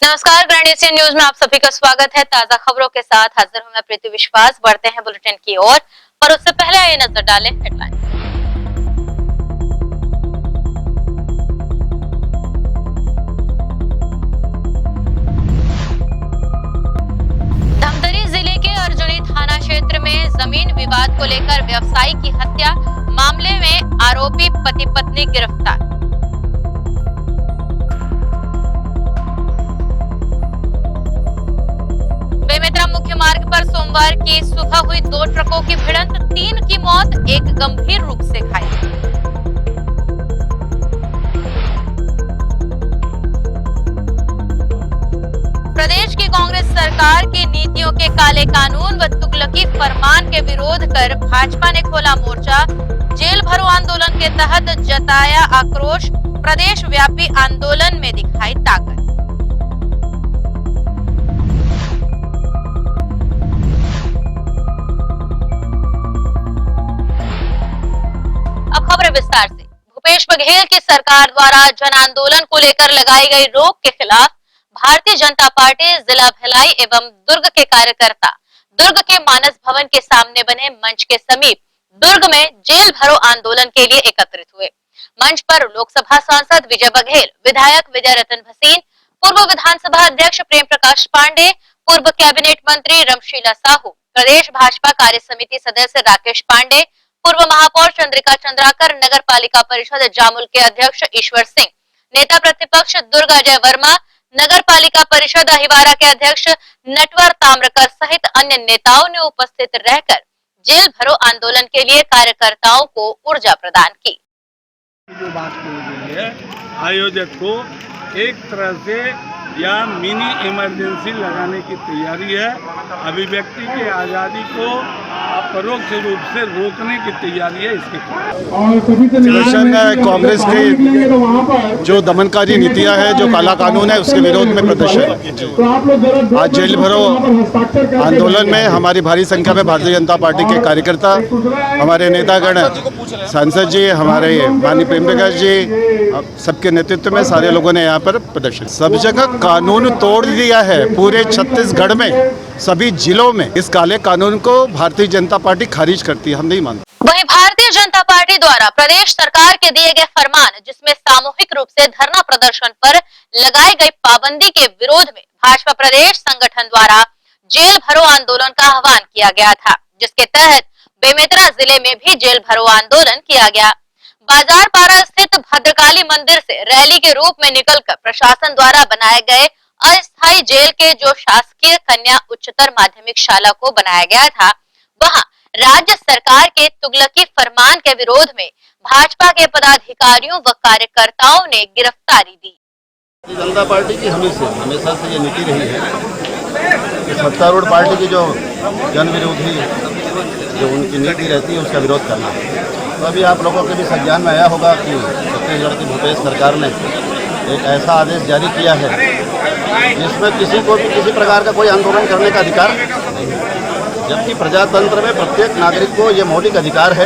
नमस्कार, grand Asian news में आप सभी का स्वागत है। ताजा खबरों के साथ हाजिर हूं मैं प्रीति विश्वास। बढ़ते हैं बुलेटिन की ओर, पर उससे पहले आइए नजर डालें हेडलाइन। धमतरी जिले के अर्जुनी थाना क्षेत्र में जमीन विवाद को लेकर व्यवसायी की हत्या मामले में आरोपी पति पत्नी गिरफ्तार। बेमेतरा मुख्य मार्ग पर सोमवार की सुबह हुई 2 ट्रकों की भिड़ंत, 3 की मौत, 1 गंभीर रूप से घायल। प्रदेश की कांग्रेस सरकार की नीतियों के काले कानून व तुगलकी फरमान के विरोध कर भाजपा ने खोला मोर्चा। जेल भरो आंदोलन के तहत जताया आक्रोश, प्रदेश व्यापी आंदोलन में दिखाई ताकत। अब खबर विस्तार से। भूपेश बघेल की सरकार द्वारा जन आंदोलन को लेकर लगाई गई रोक के खिलाफ भारतीय जनता पार्टी जिला भिलाई एवं दुर्ग के कार्यकर्ता दुर्ग के मानस भवन के सामने बने मंच के समीप दुर्ग में जेल भरो आंदोलन के लिए एकत्रित हुए। मंच पर लोकसभा सांसद विजय बघेल, विधायक विजय रतन भसीन, पूर्व विधानसभा अध्यक्ष प्रेम प्रकाश पांडे, पूर्व कैबिनेट मंत्री रमशीला साहू, प्रदेश भाजपा कार्य समिति सदस्य राकेश पांडे, पूर्व महापौर चंद्रिका चंद्राकर, नगर पालिका परिषद जामुल के अध्यक्ष ईश्वर सिंह, नेता प्रतिपक्ष दुर्ग अजय वर्मा, नगर पालिका परिषद अहिवारा के अध्यक्ष नटवर ताम्रकर सहित अन्य नेताओं ने उपस्थित रहकर जेल भरो आंदोलन के लिए कार्यकर्ताओं को ऊर्जा प्रदान की। जो बात की गई है, आयोजक को एक तरह से या मिनी इमरजेंसी लगाने की तैयारी है। अभिव्यक्ति की आज़ादी को परोक्ष रूप से रोकने की तैयारी है। इसके प्रदर्शन कांग्रेस की जो दमनकारी नीतियां हैं, जो काला कानून है, उसके विरोध में प्रदर्शन। आज जेल भरो आंदोलन में हमारी भारी संख्या में भारतीय जनता पार्टी के कार्यकर्ता, हमारे नेतागण, सांसद जी, हमारे माननीय प्रेम प्रकाश जी, सबके नेतृत्व में सारे लोगों ने यहाँ पर प्रदर्शन। सब जगह कानून तोड़ दिया है। पूरे छत्तीसगढ़ में सभी जिलों में इस काले कानून को भारतीय जनता पार्टी खारिज करती है। हम नहीं मानते। वहीं भारतीय जनता पार्टी द्वारा प्रदेश सरकार के दिए गए फरमान, जिसमें सामूहिक रूप से धरना प्रदर्शन पर लगाई गई पाबंदी के विरोध में भाजपा प्रदेश संगठन द्वारा जेल भरो आंदोलन का आह्वान किया गया था, जिसके तहत बेमेतरा जिले में भी जेल भरो आंदोलन किया गया। बाजार पारा स्थित भद्रकाली मंदिर से रैली के रूप में निकलकर प्रशासन द्वारा बनाए गए अस्थायी जेल के जो शासकीय कन्या उच्चतर माध्यमिक शाला को बनाया गया था, वहां राज्य सरकार के तुगलकी फरमान के विरोध में भाजपा के पदाधिकारियों व कार्यकर्ताओं ने गिरफ्तारी दी। जनता पार्टी की हमेशा से ये नीति रही है कि सत्तारूढ़ पार्टी की जो जन विरोधी जो उनकी नीति रहती है, उसका विरोध करना। तो अभी आप लोगों के भी संज्ञान में आया होगा कि छत्तीसगढ़ की भूपेश सरकार ने एक ऐसा आदेश जारी किया है जिसमें किसी को भी किसी प्रकार का कोई आंदोलन करने का अधिकार नहीं है, जबकि प्रजातंत्र में प्रत्येक नागरिक को ये मौलिक अधिकार है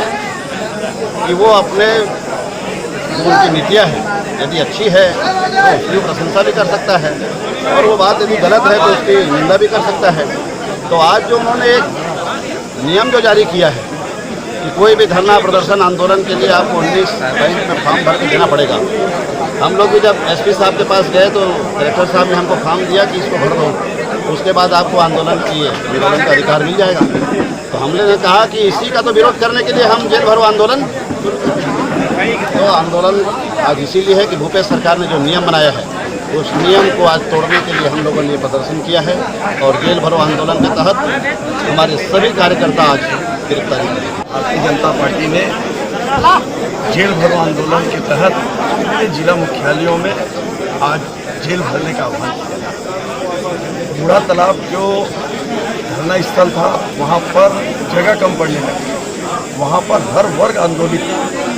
कि वो अपने जो उनकी नीतियाँ हैं, यदि अच्छी है तो उसकी प्रशंसा भी कर सकता है, और वो बात यदि गलत है तो उसकी निंदा भी कर सकता है। तो आज जो उन्होंने एक नियम जो जारी किया है कि कोई भी धरना प्रदर्शन आंदोलन के लिए आपको 19 बैंक में फॉर्म भर के देना पड़ेगा। हम लोग भी जब एसपी साहब के पास गए तो कलेक्टर साहब ने हमको फॉर्म दिया कि इसको भर दो, उसके बाद आपको आंदोलन का अधिकार मिल जाएगा। तो हमने ने कहा कि इसी का तो विरोध करने के लिए हम जेल भरो आंदोलन। तो आंदोलन आज इसीलिए है कि भूपेश सरकार ने जो नियम बनाया है, उस नियम को आज तोड़ने के लिए हम लोगों ने प्रदर्शन किया है, और जेल भरो आंदोलन के तहत हमारे सभी कार्यकर्ता आज गिरफ्तारी करेंगे। भारतीय जनता पार्टी ने जेल भरो आंदोलन के तहत पूरे जिला मुख्यालयों में आज जेल भरने का आह्वान किया। बूढ़ा तालाब जो धरना स्थल था, वहाँ पर जगह कम पड़ने लगी, वहाँ पर हर वर्ग आंदोलित,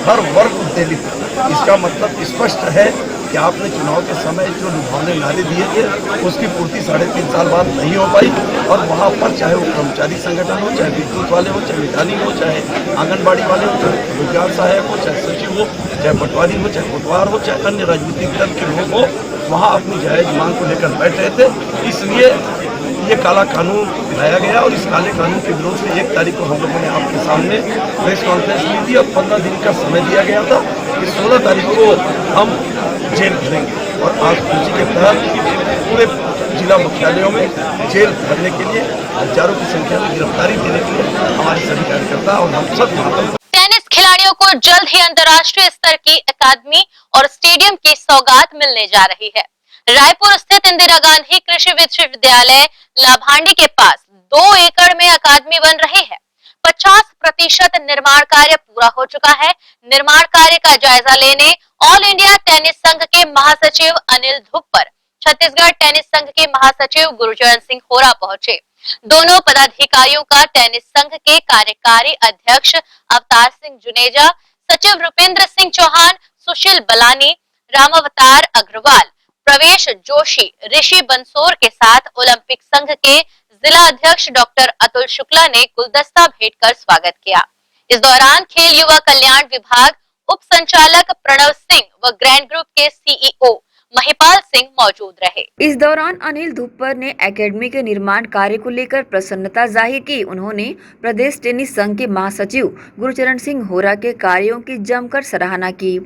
हर वर्ग उत्तेजित। इसका मतलब स्पष्ट है कि आपने चुनाव के समय जो लुभावने नारे दिए थे, उसकी पूर्ति 3.5 साल बाद नहीं हो पाई, और वहाँ पर चाहे वो कर्मचारी संगठन हो, चाहे विद्युत वाले हो, चाहे मितानी हो, चाहे आंगनबाड़ी वाले हो, चाहे रोजगार सहायक हो, चाहे सचिव हो, चाहे पटवारी हो, चाहे कोटवार हो, चाहे अन्य राजनीतिक दल के लोग हो, वहाँ अपनी जायज़ मांग को लेकर बैठ रहे थे। इसलिए ये काला कानून लाया गया और इस काले कानून के विरोध में 1 तारीख को हम लोगों ने आपके सामने प्रेस कॉन्फ्रेंस ली थी और 15 दिन का समय दिया गया था कि 16 तारीख को हम जेल भरेंगे। और आज उसी के तहत पूरे जिला मुख्यालयों में जेल भरने के लिए हजारों की संख्या में गिरफ्तारी देने के लिए हमारे सभी कार्यकर्ता और हम सब टेनिस खिलाड़ियों को जल्द ही अंतर्राष्ट्रीय स्तर की अकादमी और स्टेडियम की सौगात मिलने जा रही है। रायपुर स्थित इंदिरा गांधी कृषि विश्वविद्यालय लाभांडी के पास 2 एकड़ में अकादमी बन रही है। 50% निर्माण कार्य पूरा हो चुका है। निर्माण कार्य का जायजा लेने ऑल इंडिया टेनिस संघ के महासचिव अनिल धुप्पर, छत्तीसगढ़ टेनिस संघ के महासचिव गुरचरण सिंह होरा पहुंचे। दोनों पदाधिकारियों का टेनिस संघ के कार्यकारी अध्यक्ष अवतार सिंह जुनेजा, सचिव रुपेंद्र सिंह चौहान, सुशील बलानी, रामावतार अग्रवाल, प्रवेश जोशी, ऋषि बंसोर के साथ ओलंपिक संघ के जिला अध्यक्ष डॉक्टर अतुल शुक्ला ने गुलदस्ता भेंट कर स्वागत किया। इस दौरान खेल युवा कल्याण विभाग उप संचालक प्रणव सिंह व ग्रैंड ग्रुप के सीईओ महिपाल सिंह मौजूद रहे। इस दौरान अनिल धुप्पर ने एकेडमी के निर्माण कार्य को लेकर प्रसन्नता जाहिर की। उन्होंने प्रदेश टेनिस संघ के महासचिव गुरचरण सिंह होरा के कार्यों की जमकर सराहना की।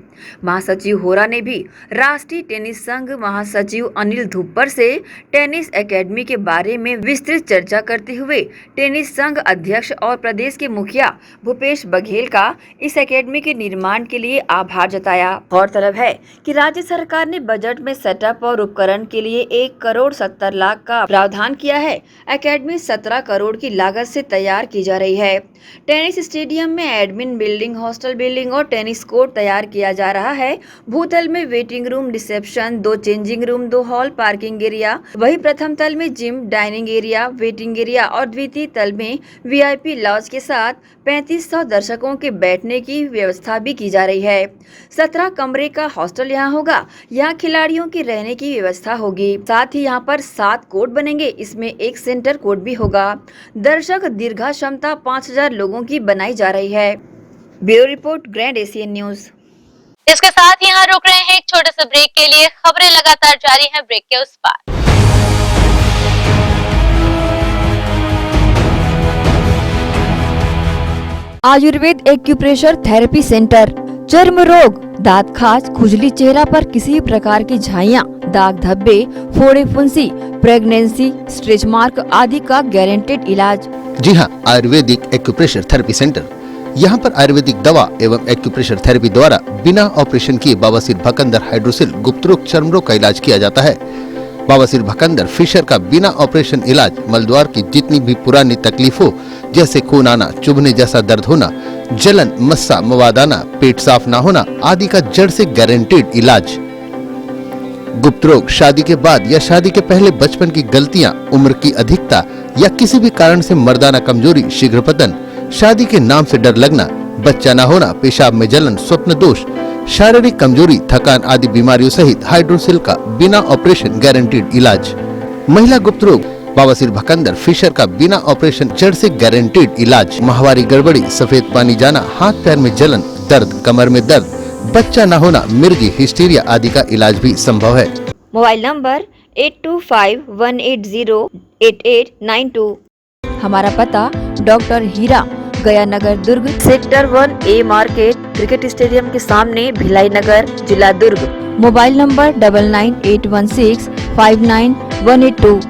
महासचिव होरा ने भी राष्ट्रीय टेनिस संघ महासचिव अनिल धुप्पर से टेनिस एकेडमी के बारे में विस्तृत चर्चा करते हुए टेनिस संघ अध्यक्ष और प्रदेश के मुखिया भूपेश बघेल का इस एकेडमी के निर्माण के लिए आभार जताया। गौरतलब है कि राज्य सरकार ने बजट में सेटअप और उपकरण के लिए 1,70,00,000 का प्रावधान किया है। एकेडमी 17 करोड़ की लागत से तैयार की जा रही है। टेनिस स्टेडियम में एडमिन बिल्डिंग, हॉस्टल बिल्डिंग और टेनिस कोर्ट तैयार किया जा रहा है। भूतल में waiting room, reception, 2 changing room, 2 hall, parking area, वही प्रथम तल में gym, dining area, waiting area और द्वितीय तल में वीआईपी लॉज के साथ 3500 दर्शकों के बैठने की व्यवस्था भी की जा रही है। 17 कमरे का हॉस्टल यहाँ होगा। यहाँ खिलाड़ियों की रहने की व्यवस्था होगी। साथ ही यहाँ पर 7 कोर्ट बनेंगे। इसमें एक सेंटर कोर्ट भी होगा। दर्शक दीर्घा क्षमता 5000 लोगों की बनाई जा रही है। Bureau report, grand Asian news. इसके साथ यहाँ रुक रहे हैं एक छोटे से ब्रेक के लिए। खबरें लगातार जारी हैं ब्रेक के उस पार। आयुर्वेद एक्यूप्रेशर थेरेपी सेंटर, चर्म रोग, दांत खाज, खुजली, चेहरा पर किसी प्रकार की झाइयाँ, दाग धब्बे, फोड़े, फुंसी, प्रेगनेंसी, स्ट्रेच मार्क आदि का गारंटेड इलाज। जी हाँ, आयुर्वेदिक एक्यूप्रेशर थेरेपी सेंटर। यहाँ पर आयुर्वेदिक दवा एवं एक्यूप्रेशर थेरेपी द्वारा बिना ऑपरेशन किए बवासीर, भकंदर, हाइड्रोसिल, गुप्त रोग, चर्म रोग का इलाज किया जाता है। बवासीर, भकंदर, फिशर का बिना ऑपरेशन इलाज, मलद्वार की जितनी भी पुरानी तकलीफ हो जैसे खून आना, चुभने जैसा दर्द होना, जलन, मस्सा, मवाद आना, पेट साफ ना होना आदि का जड़ से गारंटेड इलाज। गुप्त रोग, शादी के बाद या शादी के पहले बचपन की गलतियां, उम्र की अधिकता या किसी भी कारण से मर्दाना कमजोरी, शीघ्र पतन, शादी के नाम से डर लगना, बच्चा न होना, पेशाब में जलन, स्वप्न दोष, शारीरिक कमजोरी, थकान आदि बीमारियों सहित हाइड्रोसिल का बिना ऑपरेशन गारंटेड इलाज। महिला गुप्त रोग, बवासीर, भकंदर, फिशर का बिना ऑपरेशन जड़ से गारंटेड इलाज। माहवारी गड़बड़ी, सफेद पानी जाना, हाथ पैर में जलन, दर्द, कमर में दर्द, बच्चा न होना, मिर्गी, हिस्टीरिया आदि का इलाज भी संभव है। Mobile number 8251808892। हमारा पता doctor Heera, Gaya Nagar, Durg, sector 1A market, cricket stadium के सामने, भिलाई नगर, जिला Durg. Mobile number 9981659182।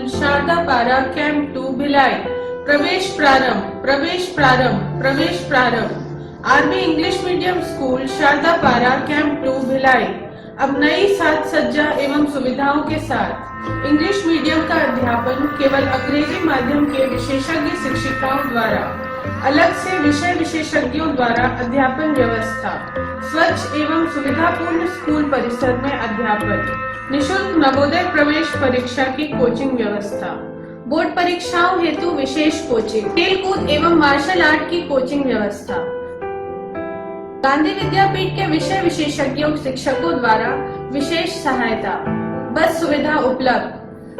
School Sharda Para camp 2 Bhilai. प्रवेश प्रारंभ, प्रवेश प्रारंभ, प्रवेश प्रारंभ। RB English medium school Sharda Para camp 2 Bhilai अब नई साज सज्जा एवं सुविधाओं के साथ इंग्लिश मीडियम का अध्यापन केवल अंग्रेजी माध्यम के विशेषज्ञ शिक्षिकाओं द्वारा, अलग से विषय विशेषज्ञों द्वारा अध्यापन व्यवस्था, स्वच्छ एवं सुविधापूर्ण स्कूल परिसर में अध्यापन, निशुल्क नवोदय प्रवेश परीक्षा की कोचिंग व्यवस्था, बोर्ड परीक्षाओं हेतु विशेष कोचिंग, खेलकूद एवं मार्शल आर्ट की कोचिंग व्यवस्था, गांधी विद्यापीठ के विषय विशेषज्ञों शिक्षकों द्वारा विशेष सहायता, बस सुविधा उपलब्ध।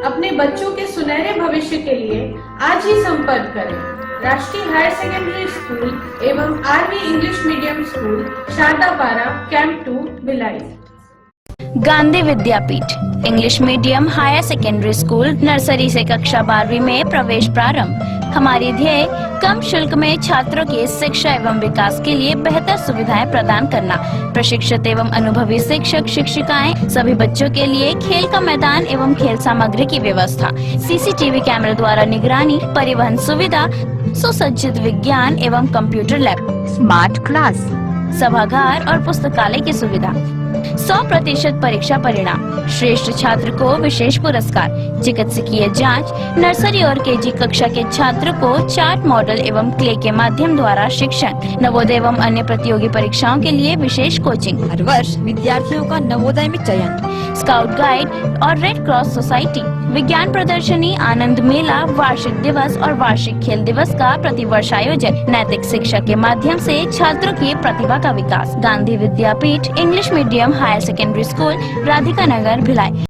अपने बच्चों के सुनहरे भविष्य के लिए आज ही संपर्क करें। राष्ट्रीय हायर सेकेंडरी स्कूल एवं RV English medium school Sharda Para camp 2 Bhilai. Gandhi Vidyapeeth English medium higher secondary school nursery से कक्षा 12वीं में प्रवेश प्रारंभ। हमारी ध्येय कम शुल्क में छात्रों की शिक्षा एवं विकास के लिए बेहतर सुविधाएं प्रदान करना। प्रशिक्षित एवं अनुभवी शिक्षक शिक्षिकाएं, सभी बच्चों के लिए खेल का मैदान एवं खेल सामग्री की व्यवस्था, सीसीटीवी कैमरे द्वारा निगरानी, परिवहन सुविधा, सुसज्जित विज्ञान एवं कंप्यूटर लैब, स्मार्ट क्लास, सभागार और पुस्तकालय की सुविधा, 100% परीक्षा परिणाम, श्रेष्ठ छात्र को विशेष पुरस्कार, चिकित्सकीय जांच, नर्सरी और केजी कक्षा के छात्र को चार्ट मॉडल एवं क्ले के माध्यम द्वारा शिक्षण, नवोदय एवं अन्य प्रतियोगी परीक्षाओं के लिए विशेष कोचिंग, हर वर्ष विद्यार्थियों का नवोदय में चयन, स्काउट गाइड और रेड क्रॉस सोसाइटी, विज्ञान प्रदर्शनी, आनंद मेला, वार्षिक दिवस और वार्षिक खेल दिवस का प्रतिवर्ष आयोजन, नैतिक शिक्षा के माध्यम से छात्रों की प्रतिभा का विकास। Gandhi Vidyapeeth English medium higher secondary school Radhika Nagar Bhilai.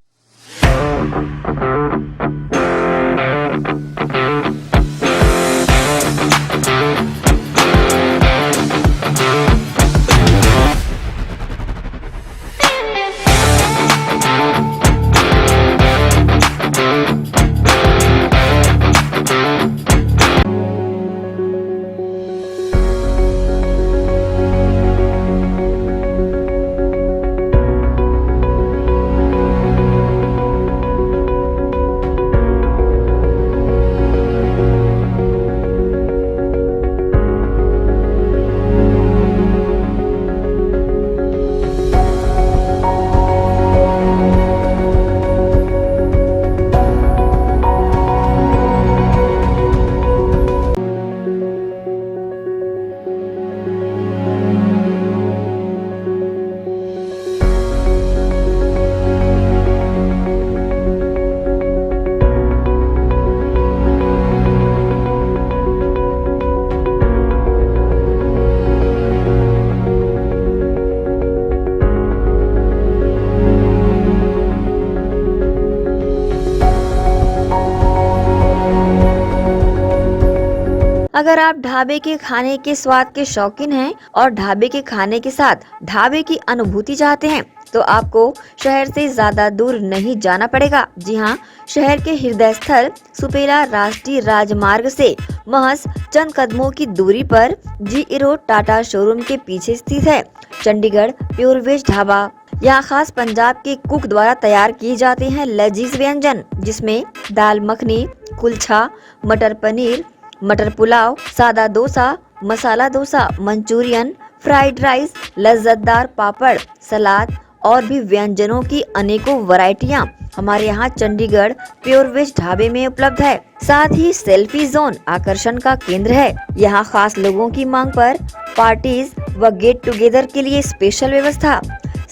अगर आप ढाबे के खाने के स्वाद के शौकीन हैं और ढाबे के खाने के साथ ढाबे की अनुभूति चाहते हैं तो आपको शहर से ज्यादा दूर नहीं जाना पड़ेगा। जी हाँ, शहर के हृदय स्थल सुपेला राष्ट्रीय राजमार्ग से महज चंद कदमों की दूरी पर जी रोड टाटा शोरूम के पीछे स्थित है चंडीगढ़ प्योर वेज ढाबा। यहाँ खास पंजाब के कुक द्वारा तैयार किए जाते हैं लजीज व्यंजन, जिसमें दाल मखनी, कुलचा, मटर पनीर, मटर पुलाव, सादा dosa, masala dosa, Manchurian, fried rice, लज्जतदार पापड़, सलाद और भी व्यंजनों की अनेकों वैरायटियां हमारे यहाँ चंडीगढ़ प्योर वेज ढाबे में उपलब्ध है। साथ ही सेल्फी जोन आकर्षण का केंद्र है। यहाँ खास लोगों की मांग पर पार्टीज व गेट टुगेदर के लिए स्पेशल व्यवस्था।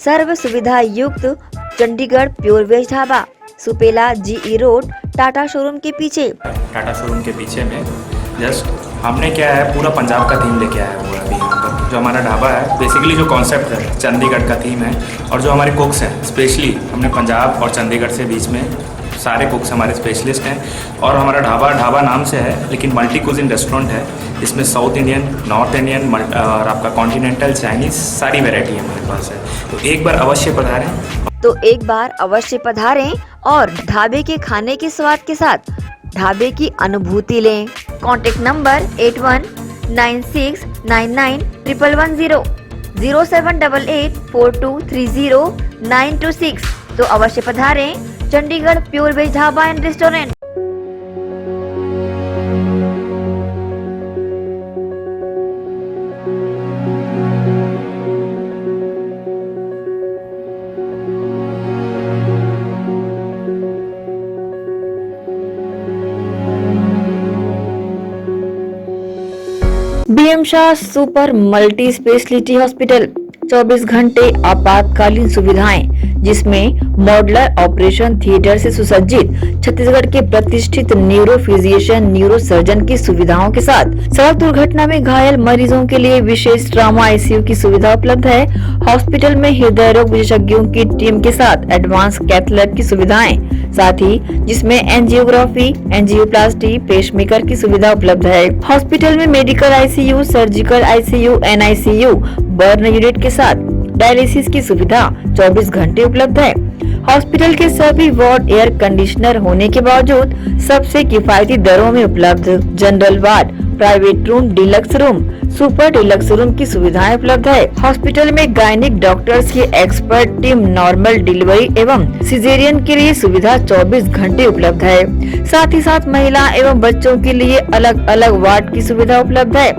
सर्व सुविधा युक्त चंडीगढ़ प्योर वेज ढाबा, सुपेला जी रोड टाटा शोरूम के पीछे। टाटा शोरूम के पीछे में जस्ट हमने क्या है पूरा पंजाब का थीम लेके आया हुआ अभी यहाँ पर। जो हमारा ढाबा है बेसिकली जो कॉन्सेप्ट है चंडीगढ़ का थीम है और जो हमारे कुक्स हैं स्पेशली हमने पंजाब और चंडीगढ़ से बीच में सारे कुक्स हमारे स्पेशलिस्ट हैं। और हमारा ढाबा नाम से है लेकिन मल्टी कुजिन रेस्टोरेंट है। इसमें साउथ इंडियन, नॉर्थ इंडियन और आपका कॉन्टिनेंटल, चाइनीज़ सारी वेराइटी हमारे पास है। तो एक बार अवश्य पधारें और ढाबे के खाने के स्वाद के साथ ढाबे की अनुभूति लें। Contact number 8196991110, 07884230 926। तो अवश्य पधारें Chandigarh pure veg dhaba and restaurant. BM Shah super multi speciality hospital 24 घंटे आपातकालीन सुविधाएं, जिसमें मॉडुलर ऑपरेशन थिएटर से सुसज्जित छत्तीसगढ़ के प्रतिष्ठित न्यूरो फिजिशियन न्यूरो सर्जन की सुविधाओं के साथ सड़क दुर्घटना में घायल मरीजों के लिए विशेष ट्रॉमा आईसीयू की सुविधा उपलब्ध है। हॉस्पिटल में हृदय रोग विशेषज्ञों की टीम के साथ एडवांस कैथ लैब की सुविधाएं, साथ ही जिसमें एंजियोग्राफी, एंजियोप्लास्टी, पेसमेकर की सुविधा उपलब्ध है। हॉस्पिटल में medical ICU, surgical ICU, NICU, burn unit के साथ डायलिसिस की सुविधा 24 घंटे उपलब्ध है। हॉस्पिटल के सभी वार्ड एयर कंडीशनर होने के बावजूद सबसे किफायती दरों में उपलब्ध। General ward, private room, deluxe room, super deluxe room की सुविधाएं उपलब्ध है। हॉस्पिटल में गायनिक डॉक्टर्स की एक्सपर्ट टीम नॉर्मल डिलीवरी एवं सिजेरियन के लिए सुविधा 24 घंटे उपलब्ध है। साथ ही साथ महिला एवं बच्चों के लिए अलग अलग वार्ड की सुविधा उपलब्ध है।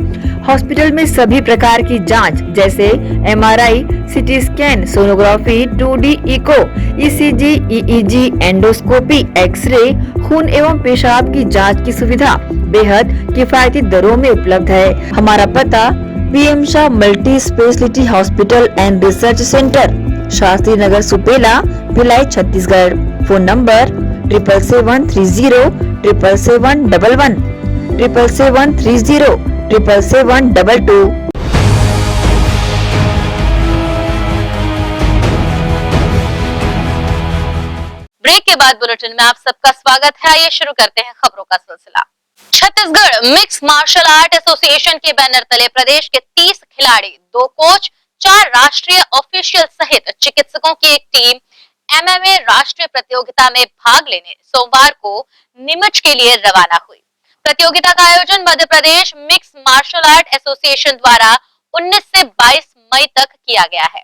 हॉस्पिटल में सभी प्रकार की जांच जैसे MRI, CT scan, sonography, 2D echo, ECG, EEG, endoscopy, X ray, खून एवं पेशाब की जांच की सुविधा बेहद किफायती दरों में उपलब्ध है। हमारा पता BM Shah multi speciality hospital and research centre, Shastri Nagar, Supela, Bhilai, Chhattisgarh. Phone number 7730777111 77307772। Break के बाद बुलेटिन में आप सबका स्वागत है। आइए शुरू करते हैं खबरों का सिलसिला। Chhattisgarh mix martial art association के बैनर तले प्रदेश के 30 खिलाड़ी, 2 कोच, 4 राष्ट्रीय ऑफिशियल सहित चिकित्सकों की एक टीम एमएमए राष्ट्रीय प्रतियोगिता में भाग लेने सोमवार को नीमच के लिए रवाना हुई। प्रतियोगिता का आयोजन Madhya Pradesh mix martial art association द्वारा 19 से 22 मई तक किया गया है।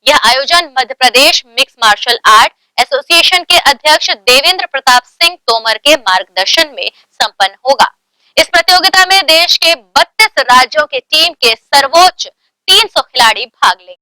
यह आयोजन Madhya Pradesh mix martial art association के अध्यक्ष देवेंद्र प्रताप सिंह तोमर के मार्गदर्शन में संपन्न होगा। इस प्रतियोगिता में देश के 32 राज्यों की टीम के सर्वोच्च 300 खिलाड़ी भाग लेंगे।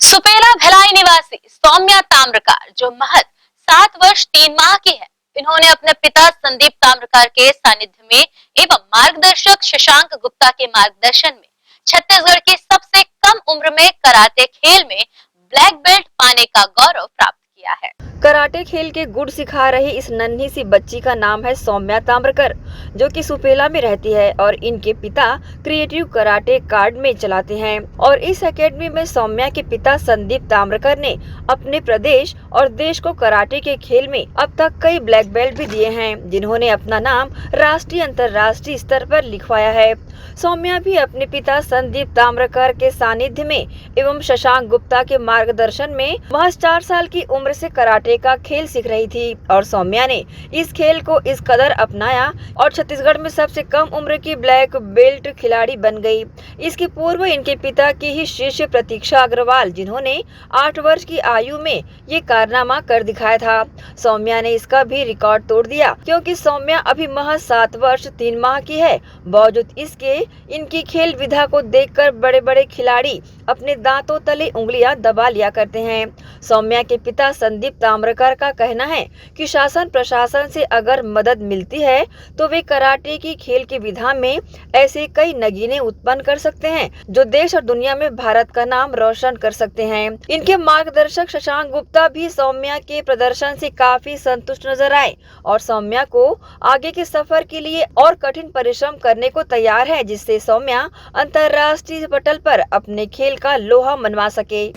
सुपेला भिलाई निवासी सौम्या ताम्रकार, जो महज 7 वर्ष 3 माह की है, इन्होंने अपने पिता संदीप ताम्रकार के सानिध्य में एवं मार्गदर्शक शशांक गुप्ता के मार्गदर्शन में छत्तीसगढ़ की सबसे कम उम्र में कराटे खेल में ब्लैक बेल्ट पाने का गौरव प्राप्त किया है। कराटे खेल के गुण सिखा रही इस नन्ही सी बच्ची का नाम है सौम्या ताम्रकर, जो कि सुपेला में रहती है और इनके पिता क्रिएटिव कराटे अकादमी चलाते हैं। और इस एकेडमी में सौम्या के पिता संदीप ताम्रकर ने अपने प्रदेश और देश को कराटे के खेल में अब तक कई ब्लैक बेल्ट भी दिए हैं, जिन्होंने अपना नाम राष्ट्रीय अंतर्राष्ट्रीय स्तर पर लिखवाया है। सौम्या भी अपने पिता संदीप ताम्रकर के सानिध्य में एवं शशांक गुप्ता के मार्गदर्शन में महज 4 साल की उम्र से कराटे का खेल सीख रही थी। और सौम्या ने इस खेल को इस कदर अपनाया और छत्तीसगढ़ में सबसे कम उम्र की ब्लैक बेल्ट खिलाड़ी बन गई। इसके पूर्व इनके पिता की ही शिष्य प्रतीक्षा अग्रवाल, जिन्होंने 8 वर्ष की आयु में ये कारनामा कर दिखाया था, सौम्या ने इसका भी रिकॉर्ड तोड़ दिया, क्योंकि सौम्या अभी महज 7 वर्ष 3 माह की है। बावजूद इसके इनकी खेल विधा को देखकर बड़े बड़े खिलाड़ी अपने दांतों तले उंगलियां दबा लिया करते हैं। सौम्या के पिता संदीप ताम्रकर का कहना है कि शासन प्रशासन से अगर मदद मिलती है तो वे कराटे की खेल की विधा में ऐसे कई नगीने उत्पन्न कर सकते हैं जो देश और दुनिया में भारत का नाम रोशन कर सकते हैं। इनके मार्गदर्शक शशांक गुप्ता भी सौम्या के प्रदर्शन से काफी संतुष्ट नजर आए और सौम्या को आगे के सफर के लिए और कठिन परिश्रम करने को तैयार है, जिससे सौम्या अंतर्राष्ट्रीय पटल पर अपने खेल का लोहा मनवा सके।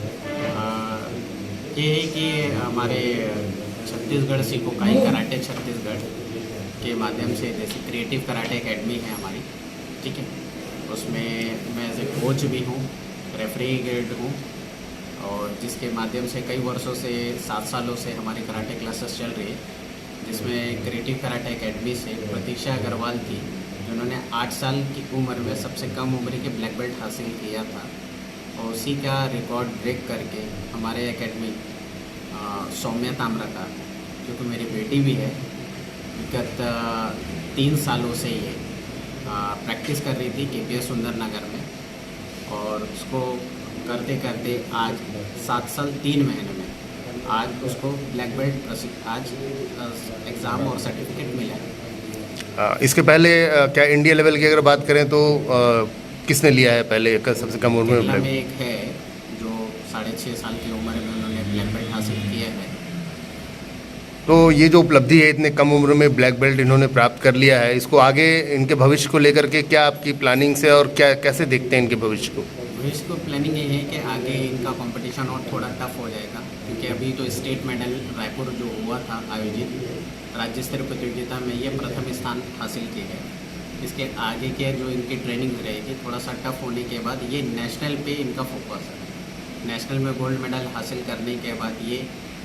ये है कि हमारे छत्तीसगढ़ शिकोकाई कराटे छत्तीसगढ़ के माध्यम से जैसे क्रिएटिव कराटे एकेडमी है हमारी, ठीक है, उसमें मैं एज ए कोच भी हूँ, रेफरी ग्रेड हूँ, और जिसके माध्यम से कई वर्षों से 7 सालों से हमारी कराटे क्लासेस चल रही है, जिसमें क्रिएटिव कराटे एकेडमी से प्रतीक्षा अग्रवाल थी, जिन्होंने 8 साल की उम्र में सबसे कम उम्र के ब्लैक बेल्ट हासिल किया था, और उसी का रिकॉर्ड ब्रेक करके हमारे एकेडमी सौम्या ताम्रकार, क्योंकि मेरी बेटी भी है, विगत 3 सालों से ये प्रैक्टिस कर रही थी KPS सुंदर नगर में, और उसको करते करते आज 7 साल 3 महीने में आज उसको ब्लैक बेल्ट आज एग्ज़ाम और सर्टिफिकेट मिला है। इसके पहले क्या इंडिया लेवल की अगर बात करें तो किसने लिया है पहले सबसे कम उम्र केरला में? में एक है जो 6.5 साल की उम्र में उन्होंने ब्लैक बेल्ट हासिल किया है। तो ये जो उपलब्धि है इतने कम उम्र में ब्लैक बेल्ट इन्होंने प्राप्त कर लिया है, इसको आगे इनके भविष्य को लेकर के क्या आपकी प्लानिंग से और क्या कैसे देखते हैं इनके भविष्य को? भविष्य को प्लानिंग ये है कि आगे इनका कंपटीशन और थोड़ा टफ हो जाएगा, क्योंकि अभी तो स्टेट मेडल रायपुर जो हुआ था आयोजित राज्य स्तरीय प्रतियोगिता में ये प्रथम स्थान हासिल किए गए। इसके आगे के जो इनकी ट्रेनिंग रहेगी थोड़ा सा टफ होने के बाद ये नेशनल पे इनका फोकस है। नेशनल में गोल्ड मेडल हासिल करने के बाद ये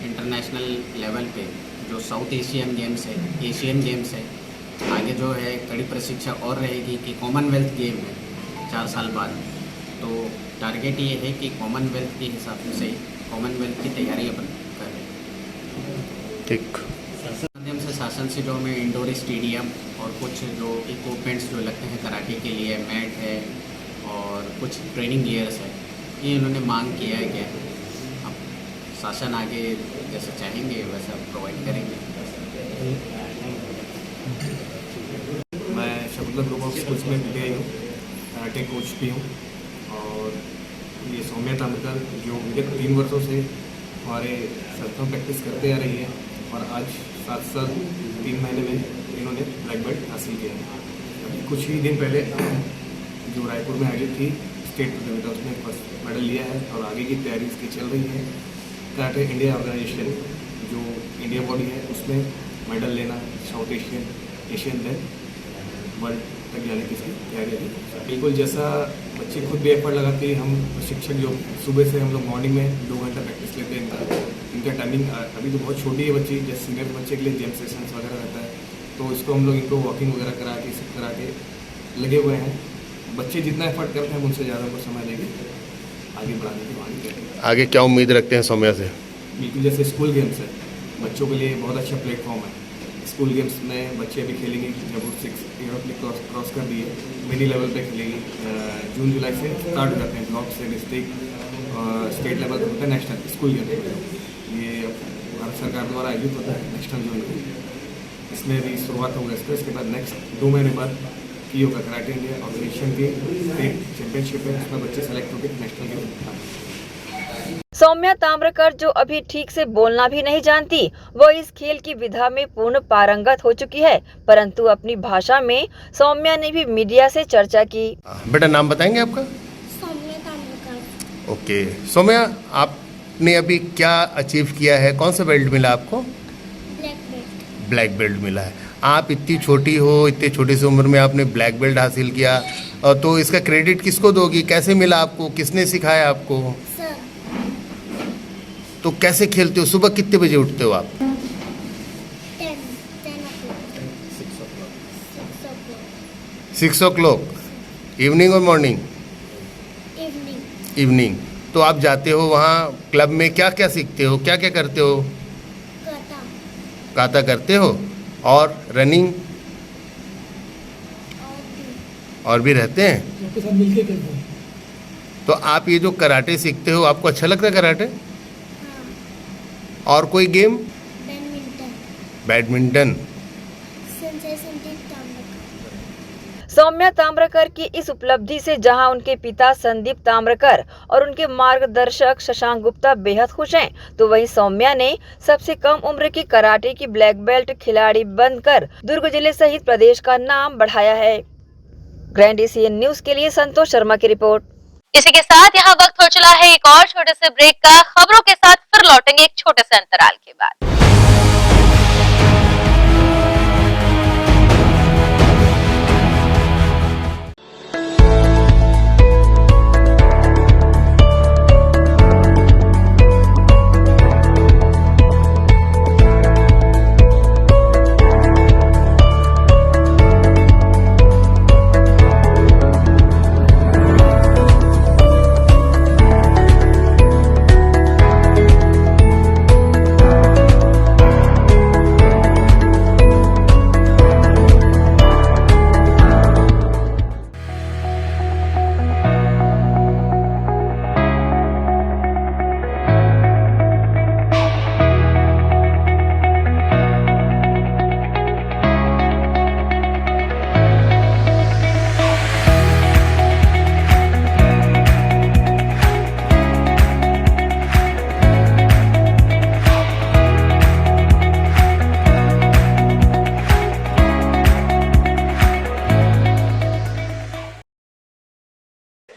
इंटरनेशनल लेवल पे जो साउथ एशियन गेम्स है, एशियन गेम्स है, आगे जो है कड़ी प्रशिक्षा और रहेगी कि कॉमनवेल्थ गेम है 4 साल बाद। तो टारगेट ये है कि कॉमनवेल्थ के हिसाब से कॉमनवेल्थ की तैयारी अपन कर रहे हैं। ठीक। माध्यम से शासन से जो हमें इंडोर स्टेडियम और कुछ जो इक्विपमेंट्स जो लगते हैं कराटे के लिए, मैट है और कुछ ट्रेनिंग गियर्स है, ये इन्होंने मांग किया है। क्या अब शासन आगे जैसे चाहेंगे वैसा प्रोवाइड करेंगे। मैं शकुंतला ग्रुप ऑफ स्कूल्स में भी हूँ, कराटे कोच भी हूँ। और ये सौम्या तामकर जो विगत 3 वर्षों से हमारे संस्थान प्रैक्टिस करते आ रही है और आज 7 साल 3 महीने में इन्होंने ब्लैक बेल्ट हासिल किया है। अभी कुछ ही दिन पहले जो रायपुर में आयोजित थी स्टेट प्रतियोगिता उसमें फर्स्ट मेडल लिया है और आगे की तैयारी इसकी चल रही है। कराटे इंडिया ऑर्गेनाइजेशन जो इंडिया बॉडी है उसमें मेडल लेना, South Asian, Asian then world तक जाने की इसकी तैयारी है। बिल्कुल जैसा बच्चे खुद भी एफर्ट लगाते हैं, हम शिक्षक जो सुबह से हम लोग मॉर्निंग में 2 घंटा प्रैक्टिस लेते हैं। इनका टाइमिंग अभी तो बहुत छोटी है बच्ची, जैसे सीनियर बच्चे के लिए जेम सेशंस वगैरह रहता है, तो इसको हम लोग इनको वॉकिंग वगैरह करा के सब करा के लगे हुए हैं। बच्चे जितना एफर्ट करते हैं उनसे ज़्यादा को समय लेंगे आगे बढ़ाने की मांग करेंगे। आगे क्या उम्मीद रखते हैं सौम्या से? बिल्कुल जैसे स्कूल गेम्स है बच्चों के लिए बहुत अच्छा प्लेटफॉर्म है। स्कूल गेम्स में बच्चे अभी खेलेंगे, जब 6 ईयर क्रॉस कर दिए, मिनी लेवल पे खेलेंगे। जून जुलाई से स्टार्ट हो जाते हैं, ब्लॉक से डिस्ट्रिक्ट, स्टेट लेवल पे होता है नेशनल स्कूल गेम। ये भारत सरकार द्वारा आयोजित होता है नेशनल जोन। इसमें भी शुरुआत होगा इसके बाद नेक्स्ट 2 महीने बाद की होगा कराटे इंडिया ऑर्गेनाइजेशन की स्टेट चैंपियनशिप है, उसमें बच्चे सेलेक्ट होकर नेशनल गेम। सौम्या ताम्रकर जो अभी ठीक से बोलना भी नहीं जानती, वो इस खेल की विधा में पूर्ण पारंगत हो चुकी है, परंतु अपनी भाषा में सौम्या ने भी मीडिया से चर्चा की। बेटा नाम बताएंगे आपका? सौम्या ताम्रकर। ओके सौम्या, आपने अभी क्या अचीव किया है? कौन सा बेल्ट मिला आपको? Black belt. ब्लैक बेल्ट मिला है। आप इतनी छोटी हो, इतनी छोटी सी उम्र में आपने ब्लैक बेल्ट हासिल किया, तो इसका क्रेडिट किसको दोगी? कैसे मिला आपको? किसने सिखाया आपको? सर। तो कैसे खेलते हो? सुबह कितने बजे उठते हो आप? 6 o'clock। इवनिंग और मॉर्निंग? इवनिंग। इवनिंग। तो आप जाते हो वहाँ क्लब में, क्या क्या सीखते हो, क्या क्या करते हो? काता। काता करते हो और रनिंग और भी रहते हैं। तो आप ये जो कराटे सीखते हो, आपको अच्छा लगता है कराटे? और कोई game? Badminton. Badminton. Saumya Tamrakar की इस उपलब्धि से जहां उनके पिता संदीप ताम्रकर और उनके मार्गदर्शक शशांक गुप्ता बेहद खुश हैं, तो वहीं सौम्या ने सबसे कम उम्र की कराटे की ब्लैक बेल्ट खिलाड़ी बनकर दुर्ग जिले सहित प्रदेश का नाम बढ़ाया है। ग्रैंड एशियन न्यूज के लिए संतोष शर्मा की रिपोर्ट। इसी के साथ यहाँ वक्त हो चला है एक और छोटे से ब्रेक का। खबरों के साथ फिर लौटेंगे एक छोटे से अंतराल के बाद।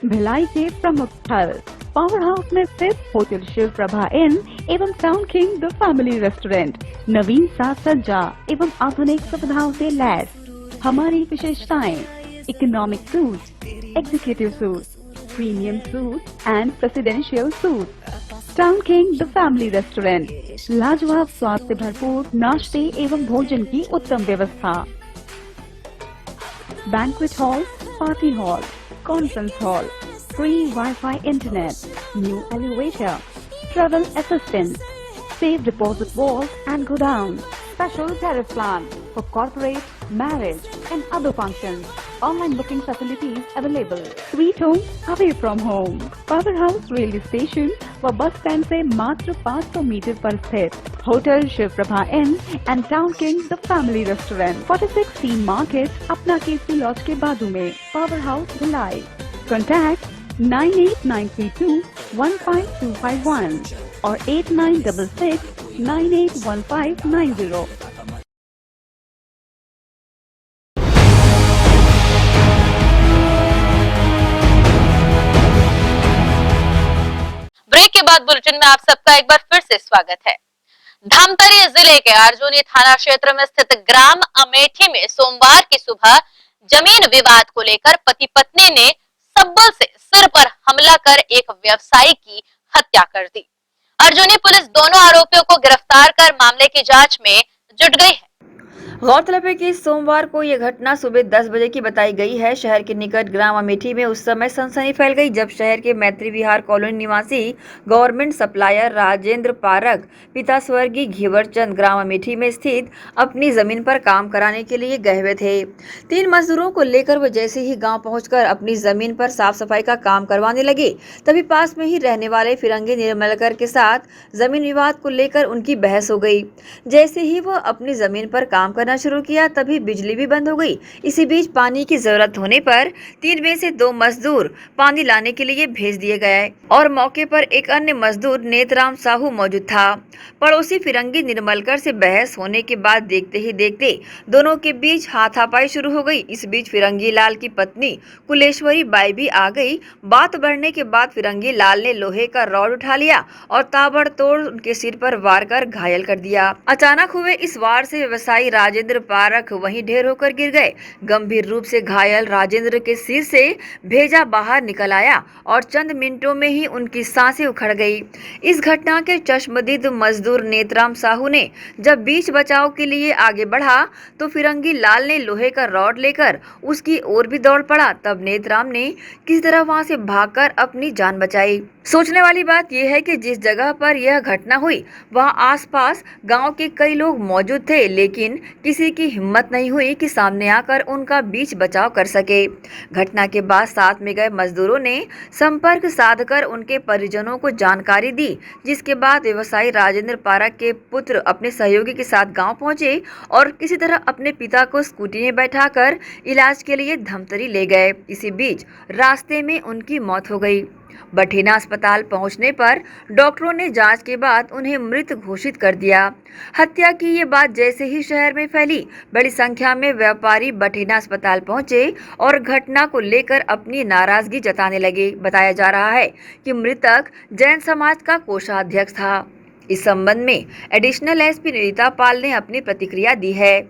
भिलाई के प्रमुख स्थल पावर हाउस में स्थित होटल शिव प्रभा इन एवं Town king the family restaurant नवीन साज सज्जा एवं आधुनिक सुविधाओं से लैस। हमारी विशेषताएं economic suite, executive suite, premium suite and presidential suite. Town king the family restaurant, लाजवाब स्वाद से भरपूर नाश्ते एवं भोजन की उत्तम व्यवस्था। Banquet hall, party hall, conference hall, free wifi internet, new elevator, travel assistance, safe deposit vault and godown, special tariff plan for corporate, marriage and other functions. Online booking facilities available. Sweet home away from home. Power House railway station व bus stand से मात्र 500 मीटर पर स्थित hotel Shiv Prabha inn and town king the family restaurant 46 C market अपना KC laws के बाजू में। Power house Bhilai. कॉन्टैक्ट 98932 15251 और 8966 981590। ब्रेक के बाद बुलेटिन में आप सबका एक बार फिर से स्वागत है। धमतरी जिले के अर्जुनी थाना क्षेत्र में स्थित ग्राम अमेठी में सोमवार की सुबह जमीन विवाद को लेकर पति पत्नी ने सब्बल से सिर पर हमला कर एक व्यवसायी की हत्या कर दी। अर्जुनी पुलिस दोनों आरोपियों को गिरफ्तार कर मामले की जांच में जुट गई है। गौरतलब है कि सोमवार को यह घटना सुबह 10 बजे की बताई गई है। शहर के निकट ग्राम अमेठी में उस समय सनसनी फैल गई जब शहर के मैत्री विहार कॉलोनी निवासी गवर्नमेंट सप्लायर राजेंद्र पारक पिता स्वर्गीय घेवरचंद ग्राम अमेठी में स्थित अपनी जमीन पर काम कराने के लिए गए हुए थे। 3 मजदूरों को लेकर वो जैसे ही गाँव पहुँचकर अपनी जमीन पर साफ सफाई का काम करवाने लगे तभी पास में ही रहने वाले फिरंगी निर्मलकर के साथ जमीन विवाद को लेकर उनकी बहस हो गई। जैसे ही वो अपनी जमीन पर काम करना शुरू किया तभी बिजली भी बंद हो गई। इसी बीच पानी की जरूरत होने पर 3 में से 2 मजदूर पानी लाने के लिए भेज दिए गए और मौके पर एक अन्य मजदूर नेतराम साहू मौजूद था। पड़ोसी फिरंगी निर्मलकर से बहस होने के बाद देखते ही देखते दोनों के बीच हाथापाई शुरू हो गई। इस बीच फिरंगी लाल की पत्नी कुलेश्वरी बाई भी आ गई। बात बढ़ने के बाद फिरंगी लाल ने लोहे का रॉड उठा लिया और ताबड़तोड़ उनके सिर पर वार कर घायल कर दिया। अचानक हुए इस वार से व्यवसायी राजेंद्र पारक वहीं ढेर होकर गिर गए। गंभीर रूप से घायल राजेंद्र के सिर से भेजा बाहर निकल आया और चंद मिनटों में ही उनकी सांसें उखड़ गई। इस घटना के चश्मदीद मजदूर नेतराम साहू ने जब बीच बचाव के लिए आगे बढ़ा तो फिरंगी लाल ने लोहे का रॉड लेकर उसकी ओर भी दौड़ पड़ा। तब नेतराम ने किसी तरह वहां से भागकर अपनी जान बचाई। सोचने वाली बात यह है कि जिस जगह पर यह घटना हुई वहां आसपास गांव के कई लोग मौजूद थे, लेकिन किसी की हिम्मत नहीं हुई कि सामने आकर उनका बीच बचाव कर सके। घटना के बाद साथ में गए मजदूरों ने संपर्क साधकर उनके परिजनों को जानकारी दी, जिसके बाद व्यवसायी राजेंद्र पारक के पुत्र अपने सहयोगी के साथ गांव पहुंचे और किसी तरह अपने पिता को स्कूटी में बैठाकर इलाज के लिए धमतरी ले गए। इसी बीच रास्ते में उनकी मौत हो गई। बठेना अस्पताल पहुंचने पर डॉक्टरों ने जांच के बाद उन्हें मृत घोषित कर दिया। हत्या की ये बात जैसे ही शहर में फैली, बड़ी संख्या में व्यापारी बठेना अस्पताल पहुंचे और घटना को लेकर अपनी नाराजगी जताने लगे। बताया जा रहा है कि मृतक जैन समाज का कोषाध्यक्ष था। इस संबंध में एडिशनल एसपी निरिता पाल ने अपनी प्रतिक्रिया दी है।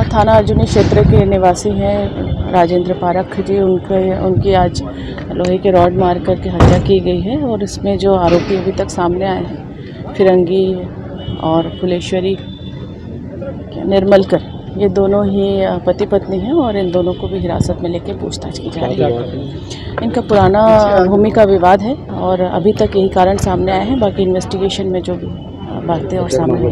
थाना अर्जुनी क्षेत्र के निवासी हैं राजेंद्र पारक जी। उनकी आज लोहे के रॉड मार करके हत्या की गई है और इसमें जो आरोपी अभी तक सामने आए हैं फिरंगी और फुलेश्वरी निर्मलकर, ये दोनों ही पति पत्नी हैं और इन दोनों को भी हिरासत में लेकर पूछताछ की जा रही है। इनका पुराना भूमि का विवाद है और अभी तक यही कारण सामने आए हैं। बाकी इन्वेस्टिगेशन में जो भी बातें और सामने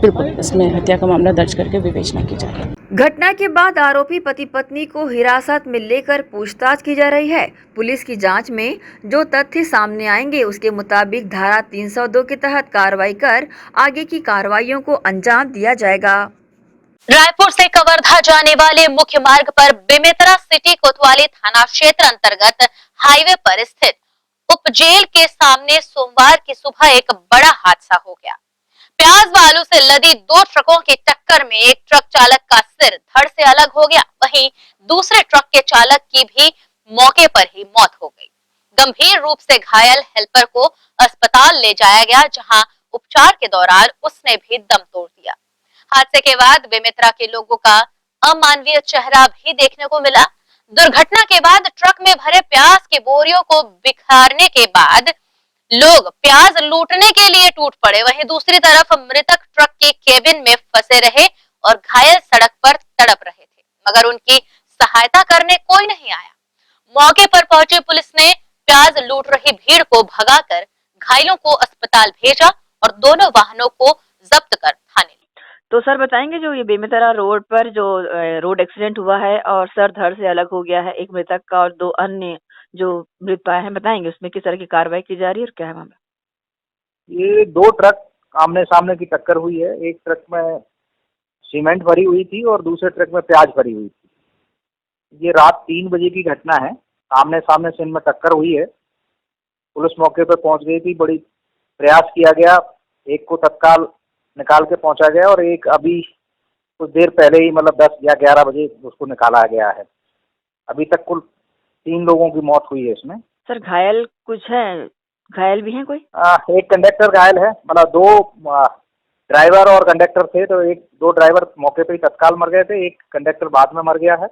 बिल्कुल इसमें हत्या का मामला दर्ज करके विवेचना की जा रही है। घटना के बाद आरोपी पति पत्नी को हिरासत में लेकर पूछताछ की जा रही है। पुलिस की जांच में जो तथ्य सामने आएंगे उसके मुताबिक धारा 302 के तहत कार्रवाई कर आगे की कार्रवाइयों को अंजाम दिया जाएगा। रायपुर से कवर्धा जाने वाले मुख्य मार्ग पर बेमेतरा सिटी कोतवाली थाना क्षेत्र अंतर्गत हाईवे पर स्थित उपजेल के सामने सोमवार की सुबह एक बड़ा हादसा हो गया। प्याज बालू से लदी 2 ट्रकों की टक्कर में एक ट्रक चालक का सिर धड़ से अलग हो गया, वहीं दूसरे ट्रक के चालक की भी मौके पर ही मौत हो गई। गंभीर रूप से घायल हेल्पर को अस्पताल ले जाया गया, जहां उपचार के दौरान उसने भी दम तोड़ दिया। हादसे के बाद बेमेतरा के लोगों का अमानवीय चेहरा भी देखने को मिला। दुर्घटना के बाद ट्रक में भरे प्याज के बोरियों को बिखारने के बाद लोग प्याज लूटने के लिए टूट पड़े। वहीं दूसरी तरफ मृतक ट्रक के केबिन में फंसे रहे और घायल सड़क पर तड़प रहे थे, मगर उनकी सहायता करने कोई नहीं आया। मौके पर पहुंची पुलिस ने प्याज लूट रही भीड़ को भगाकर घायलों को अस्पताल भेजा और दोनों वाहनों को जब्त कर थाने ले। तो सर बताएंगे, जो ये बेमेतरा रोड पर जो रोड एक्सीडेंट हुआ है और सर धड़ से अलग हो गया है, एक मृतक का और 2 अन्य जो मृत पाए हैं, बताएंगे उसमें किस तरह की कार्रवाई की जा रही है और क्या है मामला? ये 2 ट्रक आमने सामने की टक्कर हुई है। एक ट्रक में सीमेंट भरी हुई थी और दूसरे ट्रक में प्याज भरी हुई थी। ये रात 3 बजे की घटना है। आमने सामने से इनमें टक्कर हुई है। पुलिस मौके पर पहुंच गई थी, बड़ी प्रयास किया गया। एक को तत्काल निकाल के पहुंचा गया और एक अभी कुछ देर पहले ही, मतलब 10 या 11 बजे उसको निकाला गया है। अभी तक कुल 3 लोगों की मौत हुई है इसमें। सर घायल कुछ है, घायल भी हैं कोई? एक कंडक्टर घायल है, मतलब 2 ड्राइवर और कंडक्टर थे, तो 2 ड्राइवर मौके पे ही तत्काल मर गए थे। एक कंडक्टर बाद में मर गया है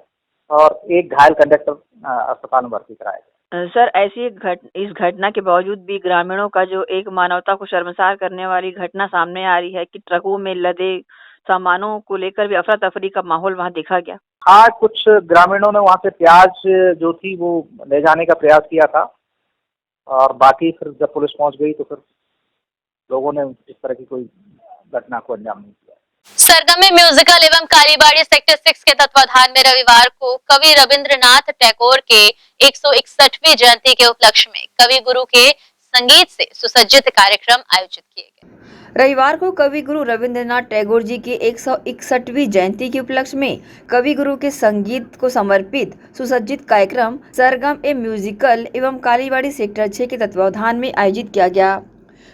और एक घायल कंडक्टर अस्पताल में भर्ती कराया गया। सर ऐसी इस घटना के बावजूद भी ग्रामीणों का जो एक मानवता को शर्मसार करने वाली घटना सामने आ रही है कि ट्रकों में लदे सामानों को लेकर भी अफरा तफरी का माहौल वहां देखा गया। हाँ, कुछ ग्रामीणों ने वहां से प्याज जो थी वो ले जाने का प्रयास किया था और बाकी फिर जब पुलिस पहुंच गई तो फिर लोगों ने इस तरह की कोई घटना को अंजाम नहीं दिया। सरगम में म्यूजिकल एवं कालीबाड़ी सेक्टर 6 के तत्वाधान में रविवार को कवि रविंद्रनाथ टैगोर के 161वीं जयंती के उपलक्ष्य में कवि गुरु के संगीत से सुसज्जित कार्यक्रम आयोजित किए गए। रविवार को कवि गुरु रविंद्रनाथ टैगोर जी की 161वीं जयंती के उपलक्ष्य में कवि गुरु के संगीत को समर्पित सुसज्जित कार्यक्रम सरगम ए म्यूजिकल एवं कालीबाड़ी सेक्टर 6 के तत्वाधान में आयोजित किया गया।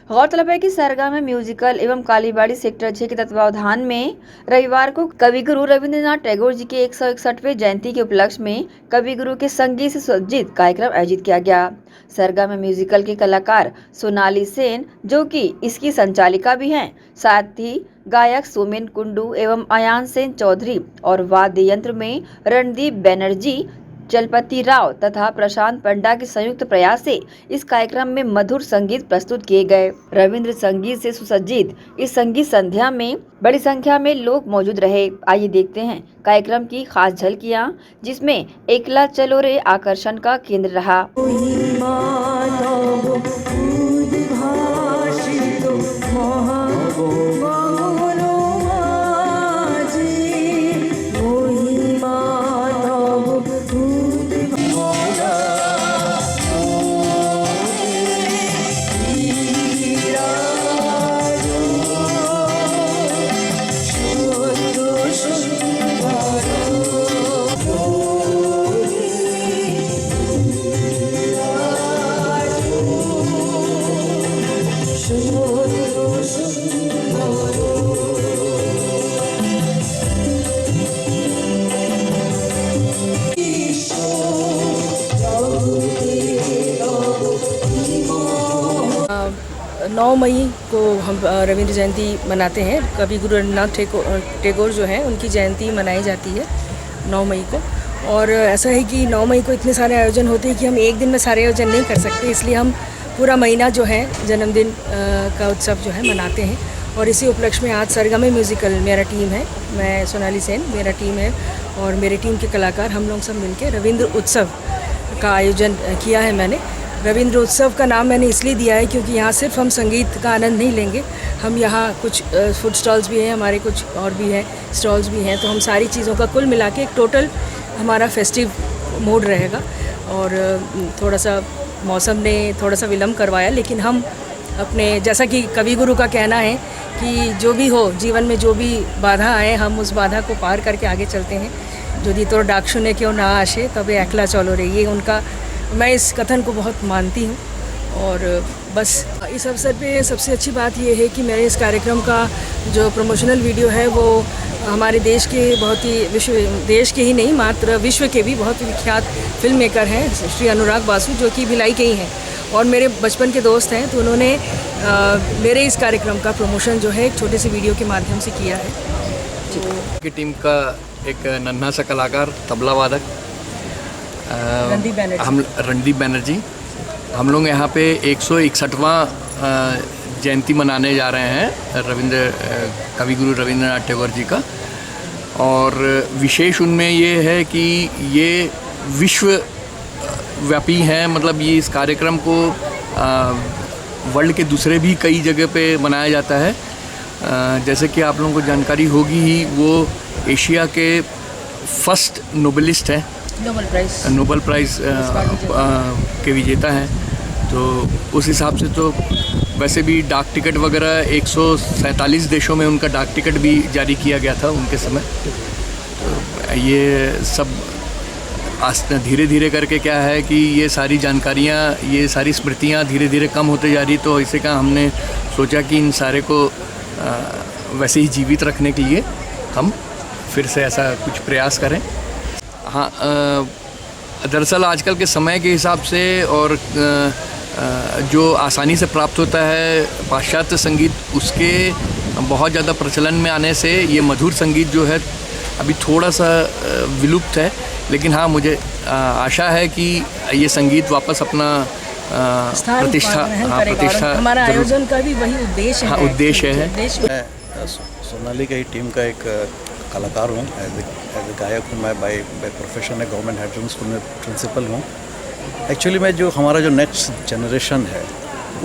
गौरतलब है कि सरगम में म्यूजिकल एवं कालीबाड़ी सेक्टर 6 के तत्वाधान में रविवार को कवि गुरु रविंद्रनाथ टैगोर जी के 161वें जयंती के उपलक्ष्य में कवि गुरु के संगीत से सुसज्जित कार्यक्रम आयोजित किया गया। सरगम में म्यूजिकल के कलाकार सोनाली सेन, जो कि इसकी संचालिका भी हैं, साथ ही गायक सोमेन कुंडू एवं अयान सेन चौधरी और वाद्य यंत्र में रणदीप बैनर्जी, चलपति राव तथा प्रशांत पंडा के संयुक्त प्रयास से इस कार्यक्रम में मधुर संगीत प्रस्तुत किए गए। रविंद्र संगीत से सुसज्जित इस संगीत संध्या में बड़ी संख्या में लोग मौजूद रहे। आइए देखते हैं कार्यक्रम की खास झलकियां, जिसमें एकला चलो रे आकर्षण का केंद्र रहा। नौ मई को हम रविंद्र जयंती मनाते हैं। कवि गुरु रविंद्रनाथ टैगोर जो हैं उनकी जयंती मनाई जाती है 9 मई को। और ऐसा है कि 9 मई को इतने सारे आयोजन होते हैं कि हम एक दिन में सारे आयोजन नहीं कर सकते, इसलिए हम पूरा महीना जो है जन्मदिन का उत्सव जो है मनाते हैं। और इसी उपलक्ष्य में आज सरगम म्यूजिकल मेरा टीम है, मैं सोनाली सेन, मेरा टीम है और मेरे टीम के कलाकार हम लोग सब मिलकर रविंद्र उत्सव का आयोजन किया है। मैंने रविंद्र उत्सव का नाम मैंने इसलिए दिया है क्योंकि यहाँ सिर्फ हम संगीत का आनंद नहीं लेंगे, हम यहाँ कुछ फूड स्टॉल्स भी हैं, हमारे कुछ और भी हैं स्टॉल्स भी हैं, तो हम सारी चीज़ों का कुल मिला के एक टोटल हमारा फेस्टिव मोड रहेगा। और थोड़ा सा मौसम ने थोड़ा सा विलम्ब करवाया, लेकिन हम अपने, जैसा कि कवि गुरु का कहना है कि जो भी हो जीवन में, जो भी बाधा आए, हम उस बाधा को पार करके आगे चलते हैं। यदि तो डाक शुने क्यों ना आशे तबे एकला चलो रे, ये उनका, मैं इस कथन को बहुत मानती हूँ। और बस इस अवसर पे सबसे अच्छी बात ये है कि मैंने इस कार्यक्रम का जो प्रमोशनल वीडियो है वो हमारे देश के बहुत ही देश के ही नहीं मात्र विश्व के भी बहुत विख्यात फिल्म मेकर हैं श्री अनुराग बासु, जो कि भिलाई के ही हैं और मेरे बचपन के दोस्त हैं। तो उन्होंने मेरे इस कार्यक्रम का प्रमोशन जो है एक छोटे से वीडियो के माध्यम से किया है। की टीम का एक नन्हा सा कलाकार तबला वादक रणदीप बैनर्जी, हम लोग यहाँ पे 161वां जयंती मनाने जा रहे हैं कविगुरु रविंद्रनाथ टैगोर जी का। और विशेष उनमें ये है कि ये विश्व व्यापी हैं, मतलब ये इस कार्यक्रम को वर्ल्ड के दूसरे भी कई जगह पे मनाया जाता है। जैसे कि आप लोगों को जानकारी होगी ही, वो एशिया के फर्स्ट नोबलिस्ट हैं, नोबेल प्राइज़ के विजेता हैं। तो उस हिसाब से तो वैसे भी डाक टिकट वगैरह 147 देशों में उनका डाक टिकट भी जारी किया गया था उनके समय। तो ये सब धीरे धीरे करके क्या है कि ये सारी जानकारियाँ, ये सारी स्मृतियाँ धीरे धीरे कम होते जा रही। तो इसे का हमने सोचा कि इन सारे को वैसे ही जीवित रखने के लिए हम फिर से ऐसा कुछ प्रयास करें। हाँ, दरअसल आजकल के समय के हिसाब से और जो आसानी से प्राप्त होता है पाश्चात्य संगीत, उसके बहुत ज़्यादा प्रचलन में आने से ये मधुर संगीत जो है अभी थोड़ा सा विलुप्त है। लेकिन हाँ, मुझे आशा है कि ये संगीत वापस अपना प्रतिष्ठा हमारा आयोजन का भी वही उद्देश्य है। हाँ, उद्देश्य है। मैं सोनाली का ही टीम का एक कलाकार हूँ, एज गायक हूँ। मैं बाय प्रोफेशन है गवर्नमेंट हायर स्कूल में प्रिंसिपल हूँ। एक्चुअली मैं जो हमारा जो नेक्स्ट जनरेशन है,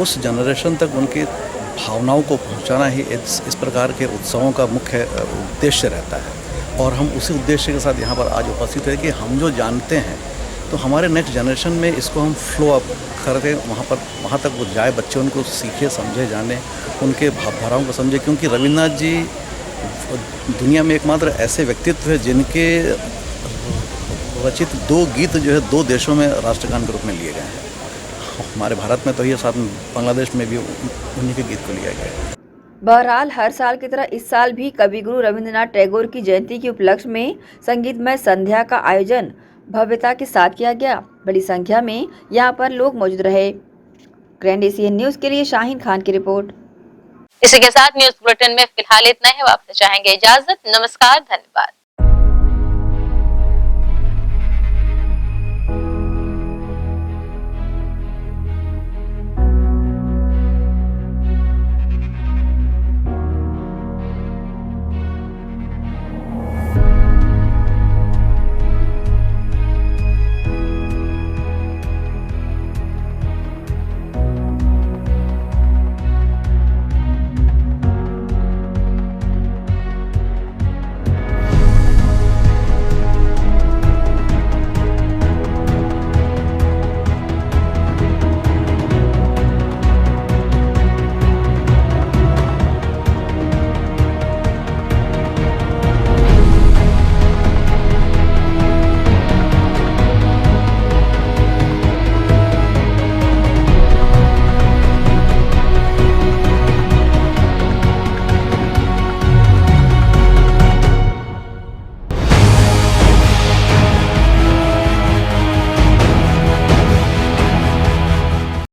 उस जनरेशन तक उनकी भावनाओं को पहुँचाना ही इस प्रकार के उत्सवों का मुख्य उद्देश्य रहता है। और हम उसी उद्देश्य के साथ यहाँ पर आज उपस्थित है कि हम जो जानते हैं तो हमारे नेक्स्ट जनरेशन में इसको हम फ्लो अप करके वहाँ तक वो जाए, बच्चे उनको सीखे, समझे, जाने, उनके भावधाराओं को समझे। क्योंकि रविन्द्रनाथ जी दुनिया में एकमात्र ऐसे व्यक्तित्व है जिनके रचित 2 गीत जो है 2 देशों में राष्ट्रगान के रूप में लिए गए हैं। हमारे भारत में तो ये साथ में बांग्लादेश में भी उन्हीं के गीत को लिया गया है। बहरहाल हर साल की तरह इस साल भी कविगुरु रविंद्रनाथ टैगोर की जयंती के उपलक्ष्य में संगीतमय संध्या का आयोजन भव्यता के साथ किया गया। बड़ी संख्या में यहां पर लोग मौजूद रहे। ग्रैंड एशियन न्यूज के लिए शाहीन खान की रिपोर्ट। इसी के साथ न्यूज बुलेटिन में फिलहाल इतना ही। आपसे चाहेंगे इजाजत। नमस्कार, धन्यवाद।